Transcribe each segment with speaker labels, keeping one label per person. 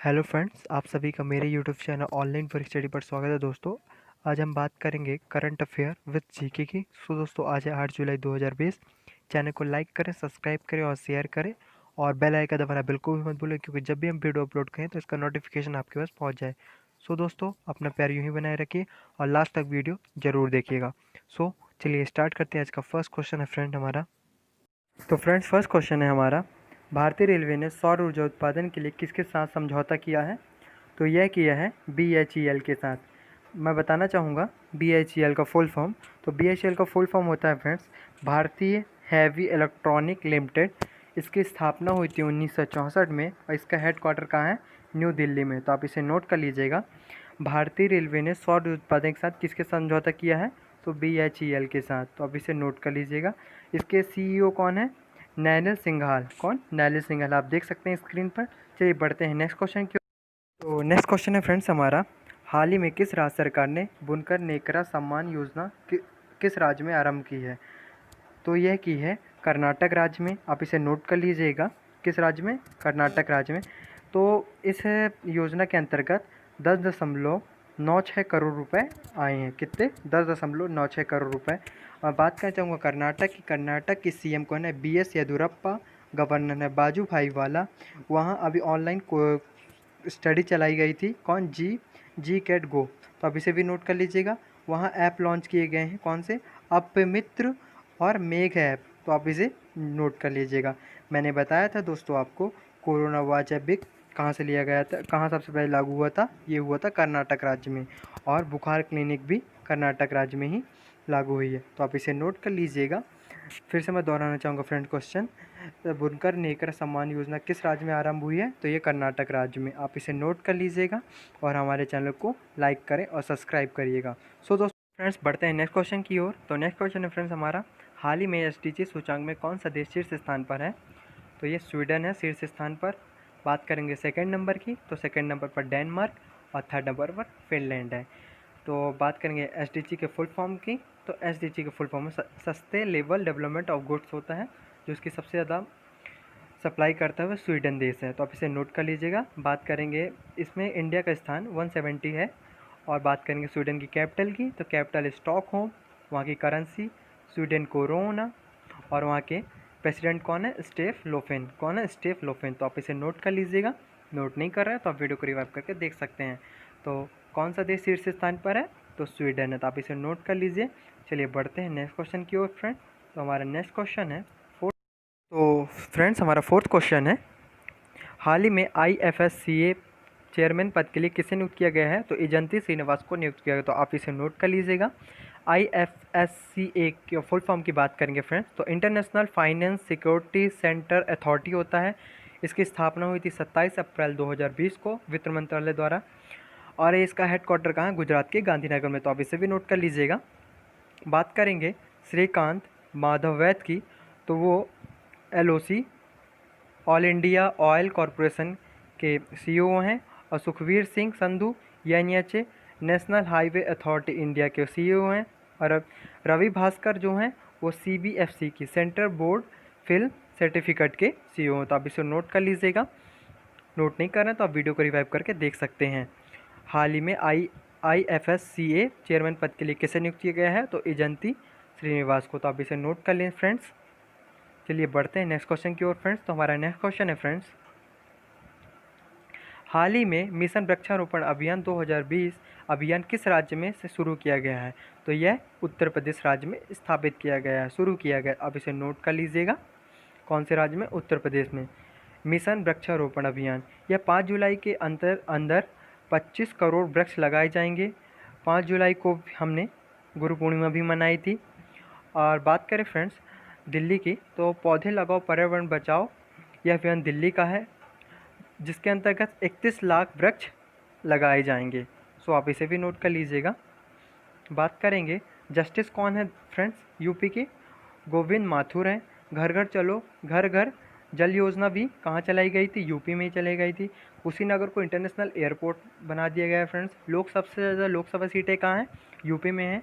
Speaker 1: Hello friends, आप सभी का मेरे YouTube channel online for study पर स्वागत है। दोस्तों, आज हम बात करेंगे करंट अफेयर विद जीके की। दोस्तों, आज है 8 जुलाई 2020। चैनल को लाइक करें, सब्सक्राइब करें और शेयर करें और बेल आइकन दबाना बिल्कुल भी मत भूलें, क्योंकि जब भी हम वीडियो अपलोड करें तो इसका नोटिफिकेशन आपके पास पहुँच जाए। दोस्तों, अपना प्यार यूँ ही बनाए रखिए और लास्ट तक वीडियो ज़रूर देखिएगा। चलिए स्टार्ट करते हैं। आज का फर्स्ट क्वेश्चन है फ्रेंड हमारा। तो फ्रेंड्स, फर्स्ट क्वेश्चन है हमारा, भारतीय रेलवे ने सौर ऊर्जा उत्पादन के लिए किसके साथ समझौता किया है? तो यह किया है BHEL के साथ। मैं बताना चाहूँगा BHEL का फुल फॉर्म। तो BHEL का फुल फॉर्म होता है फ्रेंड्स, भारतीय हैवी इलेक्ट्रॉनिक लिमिटेड। इसकी स्थापना हुई थी 1964 में और इसका हेड क्वार्टर कहाँ है? न्यू दिल्ली में। तो आप इसे नोट कर लीजिएगा। भारतीय रेलवे ने सौर उत्पादन के साथ किसके समझौता किया है? तो BHEL के साथ। तो आप इसे नोट कर लीजिएगा। इसके CEO कौन है? नैनल सिंघाल। कौन? नैनल सिंघाल। आप देख सकते हैं स्क्रीन पर। चलिए बढ़ते हैं नेक्स्ट क्वेश्चन की। तो नेक्स्ट क्वेश्चन है फ्रेंड्स हमारा, हाल ही में किस राज्य सरकार ने बुनकर नेकरा सम्मान योजना किस राज्य में आरंभ की है? तो यह की है कर्नाटक राज्य में। आप इसे नोट कर लीजिएगा। किस राज्य में? कर्नाटक राज्य में। तो इस योजना के अंतर्गत 10.96 करोड़ रुपए आए हैं। कितने? 10.96 करोड़ रुपए। और बात करना चाहूँगा कर्नाटक की। कर्नाटक की CM कौन है? BS येदियुरप्पा। गवर्नर है बाजू भाई वाला। वहाँ अभी ऑनलाइन स्टडी चलाई गई थी। कौन? जी कैट गो। तो आप इसे भी नोट कर लीजिएगा। वहाँ ऐप लॉन्च किए गए हैं। कौन से? अपमित्र और मेघ ऐप। तो आप इसे नोट कर लीजिएगा। मैंने बताया था दोस्तों आपको, कोरोना वॉच एपिक कहाँ से लिया गया था, कहाँ सबसे पहले लागू हुआ था? ये हुआ था कर्नाटक राज्य में। और बुखार क्लिनिक भी कर्नाटक राज्य में ही लागू हुई है। तो आप इसे नोट कर लीजिएगा। फिर से मैं दोहराना चाहूँगा फ्रेंड क्वेश्चन, बुनकर नेकर सम्मान योजना किस राज्य में आरंभ हुई है? तो ये कर्नाटक राज्य में। आप इसे नोट कर लीजिएगा और हमारे चैनल को लाइक करें और सब्सक्राइब करिएगा। दोस्तों फ्रेंड्स, बढ़ते हैं नेक्स्ट क्वेश्चन की ओर। तो नेक्स्ट क्वेश्चन है फ्रेंड्स हमारा, हाल ही में SDG सूचांक में कौन सा देश शीर्ष स्थान पर है? तो ये स्वीडन है शीर्ष स्थान पर। बात करेंगे सेकेंड नंबर की, तो सेकेंड नंबर पर डेनमार्क और थर्ड नंबर पर फिनलैंड है। तो बात करेंगे SDG के फुल फॉर्म की। तो SDG के फुल फॉर्म में सस्ते लेवल डेवलपमेंट ऑफ गुड्स होता है, जो इसकी सबसे ज़्यादा सप्लाई करता है वह स्वीडन देश है। तो आप इसे नोट कर लीजिएगा। बात करेंगे इसमें इंडिया का स्थान 170 है। और बात करेंगे स्वीडन की कैपिटल की, तो कैपिटल स्टॉकहोम। वहाँ की करेंसी स्वीडन कोरोना। और वहाँ के प्रेसिडेंट कौन है? स्टेफ लोफेन। कौन है? स्टेफ लोफेन। तो आप इसे नोट कर लीजिएगा। नोट नहीं कर रहे हैं तो आप वीडियो को रिवाइव करके देख सकते हैं। तो कौन सा देश शीर्ष स्थान पर है? तो स्वीडन है। तो आप इसे नोट कर लीजिए। चलिए बढ़ते हैं नेक्स्ट क्वेश्चन की ओर फ्रेंड। तो हमारा नेक्स्ट क्वेश्चन है फोर्थ। तो फ्रेंड्स, हमारा फोर्थ क्वेश्चन है, हाल ही में IFSCA चेयरमैन पद के लिए किसे नियुक्त किया गया है? तो इजंती श्रीनिवास को नियुक्त किया गया। तो आप इसे नोट कर लीजिएगा। IFSCA के फुल फॉर्म की बात करेंगे फ्रेंड्स, तो international finance security centre authority होता है। इसकी स्थापना हुई थी 27 अप्रैल 2020 को वित्त मंत्रालय द्वारा। और इसका हेडक्वार्टर कहाँ है? गुजरात के गांधीनगर में। तो आप इसे भी नोट कर लीजिएगा। बात करेंगे श्रीकांत माधव वैद की, तो वो LOC all India oil corporation के CEO हैं। और Sukhvir Singh Sandhu NHA national highway authority India के CEO हैं। और रवि भास्कर जो हैं वो CBFC की सेंट्रल बोर्ड फिल्म सर्टिफिकेट के CEO हैं। तो आप इसे नोट कर लीजिएगा। नोट नहीं कर रहे हैं तो आप वीडियो को रिवाइव करके देख सकते हैं। हाल ही में IFSCA चेयरमैन पद के लिए किसे नियुक्त किया गया है? तो इजंती श्रीनिवास को। तो आप इसे नोट कर लें फ्रेंड्स। चलिए बढ़ते हैं नेक्स्ट क्वेश्चन की ओर फ्रेंड्स। तो हमारा नेक्स्ट क्वेश्चन है फ्रेंड्स, हाल ही में मिशन वृक्षारोपण अभियान 2020 अभियान किस राज्य में से शुरू किया गया है? तो यह उत्तर प्रदेश राज्य में स्थापित किया गया है, शुरू किया गया। अब इसे नोट कर लीजिएगा। कौन से राज्य में? उत्तर प्रदेश में। मिशन वृक्षारोपण अभियान, यह 5 जुलाई के अंदर 25 करोड़ वृक्ष लगाए जाएंगे। 5 जुलाई को हमने गुरु पूर्णिमा भी मनाई थी। और बात करें फ्रेंड्स दिल्ली की, तो पौधे लगाओ पर्यावरण बचाओ, यह अभियान दिल्ली का है, जिसके अंतर्गत 31 लाख वृक्ष लगाए जाएंगे। सो आप इसे भी नोट कर लीजिएगा। बात करेंगे जस्टिस कौन है फ्रेंड्स? यूपी के गोविंद माथुर हैं। घर घर चलो घर घर जल योजना भी कहाँ चलाई गई थी? यूपी में ही चलाई गई थी। कुशीनगर को इंटरनेशनल एयरपोर्ट बना दिया गया है फ्रेंड्स। सबसे ज़्यादा लोकसभा सीटें कहाँ हैं? यूपी में हैं,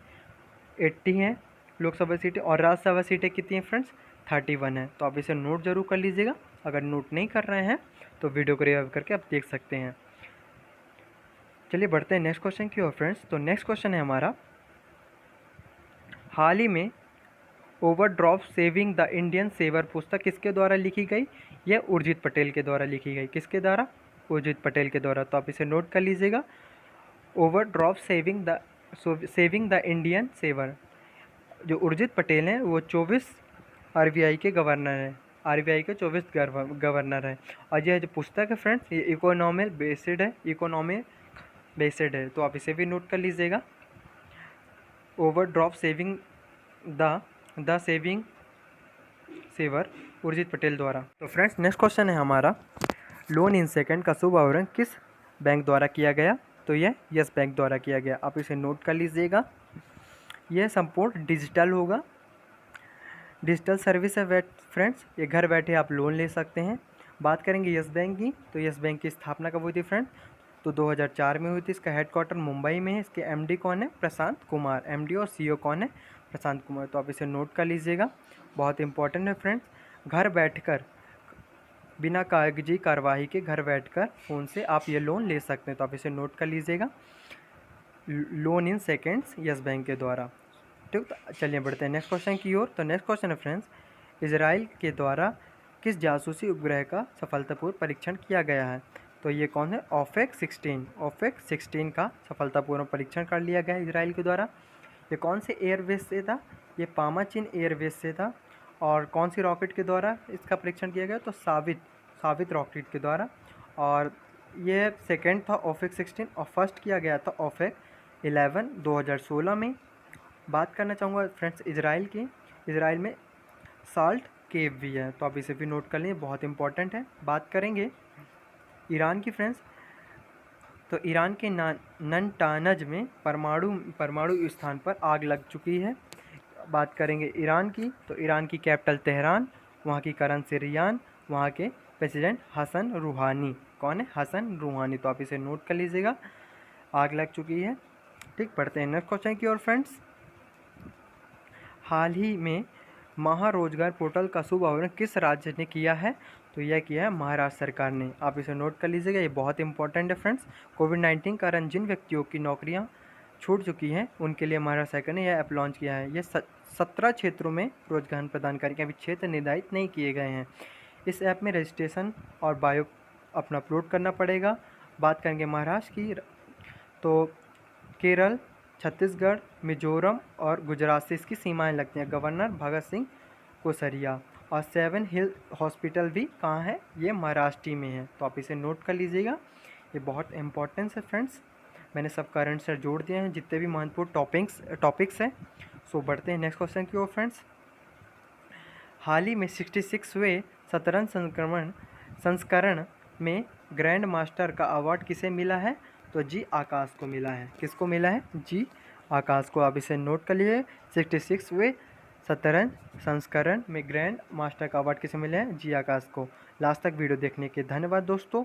Speaker 1: 80 हैं लोकसभा सीटें। और राज्यसभा सीटें कितनी हैं फ्रेंड्स? 31 है। तो आप इसे नोट जरूर कर लीजिएगा। अगर नोट नहीं कर रहे हैं तो वीडियो को रिवाइव करके आप देख सकते हैं। चलिए बढ़ते हैं नेक्स्ट क्वेश्चन की ओर फ्रेंड्स। तो नेक्स्ट क्वेश्चन है हमारा, हाल ही में overdraft saving the Indian saver पुस्तक किसके द्वारा लिखी गई? यह उर्जित पटेल के द्वारा लिखी गई। किसके द्वारा? उर्जित पटेल के द्वारा। तो आप इसे नोट कर लीजिएगा, overdraft saving the Indian saver. जो उर्जित पटेल हैं वो 24 आरबीआई के गवर्नर हैं, आरबीआई के 24 गवर्नर हैं। और यह जो पुस्तक है फ्रेंड्स, ये इकोनॉमिक बेस्ड है। तो आप इसे भी नोट कर लीजिएगा, overdraft saving the saving saver Urjit Patel द्वारा। तो फ्रेंड्स नेक्स्ट क्वेश्चन है हमारा, लोन इन सेकंड का शुभ आवरण किस बैंक द्वारा किया गया? तो यह यस बैंक द्वारा किया गया। आप इसे नोट कर लीजिएगा, यह संपूर्ण डिजिटल होगा, डिजिटल सर्विस है फ्रेंड्स। ये घर बैठे आप लोन ले सकते हैं। बात करेंगे यस बैंक की, तो यस बैंक की स्थापना कब हुई थी फ्रेंड्स? तो 2004 में हुई थी। इसका हेडक्वार्टर मुंबई में है। इसके एमडी कौन है? प्रशांत कुमार। एमडी और सीईओ कौन है? प्रशांत कुमार। तो आप इसे नोट कर लीजिएगा, बहुत इंपॉर्टेंट है फ्रेंड्स। घर बैठकर बिना कागजी कार्रवाई के घर बैठकर फ़ोन से आप ये लोन ले सकते हैं। तो आप इसे नोट कर लीजिएगा, loan in seconds yes bank के द्वारा। ठीक, तो चलिए बढ़ते हैं नेक्स्ट क्वेश्चन की ओर। तो नेक्स्ट क्वेश्चन है फ्रेंड्स, इजराइल के द्वारा किस जासूसी उपग्रह का सफलतापूर्वक परीक्षण किया गया है? तो ये कौन है? ऑफेक 16 का सफलतापूर्वक परीक्षण कर लिया गया है इजराइल के द्वारा। ये कौन से एयरबेस से था? ये पामाचिन एयरबेस से था। और कौन सी रॉकेट के द्वारा इसका परीक्षण किया गया? तो सावित रॉकेट के द्वारा। और ये सेकेंड था ऑफेक 16 और फर्स्ट किया गया था ऑफेक 11 2016 में। बात करना चाहूँगा फ्रेंड्स इजराइल की, इजराइल में साल्ट केव भी है, तो आप इसे भी नोट कर लें, बहुत इंपॉर्टेंट है। बात करेंगे ईरान की फ्रेंड्स, तो ईरान के ननटानज में परमाणु स्थान पर आग लग चुकी है। बात करेंगे ईरान की, तो ईरान की कैपिटल तेहरान, वहाँ की करेंसी रियान, वहाँ के प्रेसिडेंट हसन रूहानी। कौन है? हसन रूहानी। तो आप इसे नोट कर लीजिएगा, आग लग चुकी है। ठीक, पढ़ते हैं नेक्स्ट क्वेश्चन की ओर फ्रेंड्स। हाल ही में महारोजगार पोर्टल का शुभ आवरण किस राज्य ने किया है? तो यह किया है महाराष्ट्र सरकार ने। आप इसे नोट कर लीजिएगा, ये बहुत इंपॉर्टेंट है फ्रेंड्स। कोविड-19 कारण जिन व्यक्तियों की नौकरियां छूट चुकी हैं उनके लिए महाराष्ट्र सरकार ने यह ऐप लॉन्च किया है। यह 17 क्षेत्रों में रोजगार प्रदान करेंगे। अभी क्षेत्र निर्धारित नहीं किए गए हैं। इस ऐप में रजिस्ट्रेशन और बायो अपना अपलोड करना पड़ेगा। बात करेंगे महाराष्ट्र की, तो केरल, छत्तीसगढ़, मिजोरम और गुजरात से इसकी सीमाएं लगती हैं। गवर्नर भगत सिंह कोसरिया। और 7 हिल हॉस्पिटल भी कहाँ है? ये महाराष्ट्र में है। तो आप इसे नोट कर लीजिएगा, ये बहुत इंपॉर्टेंस है फ्रेंड्स। मैंने सब करंट से जोड़ दिए हैं जितने भी महत्वपूर्ण टॉपिक्स हैं। सो बढ़ते हैं नेक्स्ट क्वेश्चन की ओर फ्रेंड्स। हाल ही में 66वें शतरंज संस्करण में ग्रैंड मास्टर का अवार्ड किसे मिला है? तो जी आकाश को मिला है। किसको मिला है? जी आकाश को। आप इसे नोट कर लिए, 66वें शतरंज संस्करण में ग्रैंड मास्टर का अवार्ड किसे मिला है? जी आकाश को। लास्ट तक वीडियो देखने के धन्यवाद दोस्तों।